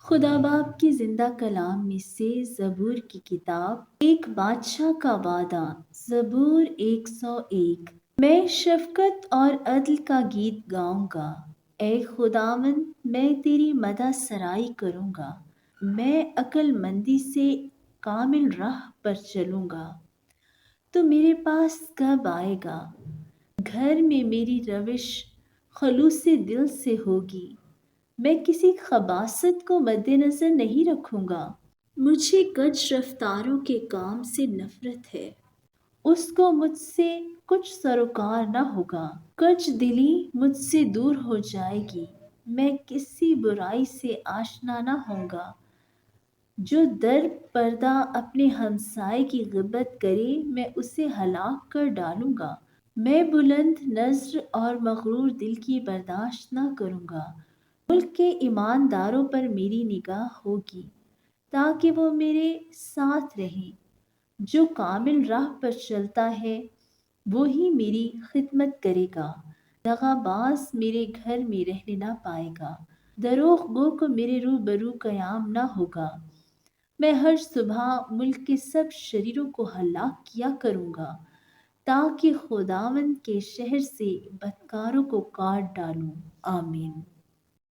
خدا باپ کی زندہ کلام میں سے زبور کی کتاب ایک بادشاہ کا وعدہ زبور 101۔ میں شفقت اور عدل کا گیت گاؤں گا، اے خداوند میں تیری مدح سرائی کروں گا۔ میں عقل مندی سے کامل راہ پر چلوں گا۔ تو میرے پاس کب آئے گا؟ گھر میں میری روش خلوص دل سے ہوگی، میں کسی خباثت کو مد نظر نہیں رکھوں گا۔ مجھے کج رفتاروں کے کام سے نفرت ہے، اس کو مجھ سے کچھ سروکار نہ ہوگا۔ کج دلی مجھ سے دور ہو جائے گی، میں کسی برائی سے آشنا نہ ہوں گا۔ جو در پردہ اپنے ہمسائے کی غیبت کرے، میں اسے ہلاک کر ڈالوں گا۔ میں بلند نظر اور مغرور دل کی برداشت نہ کروں گا۔ ملک کے ایمانداروں پر میری نگاہ ہوگی تاکہ وہ میرے ساتھ رہیں۔ جو کامل راہ پر چلتا ہے وہی میری خدمت کرے گا۔ دغا باز میرے گھر میں رہنے نہ پائے گا، دروغ گو کو میرے روبرو قیام نہ ہوگا۔ میں ہر صبح ملک کے سب شریروں کو ہلاک کیا کروں گا تاکہ خداوند کے شہر سے بدکاروں کو کاٹ ڈالوں۔ آمین۔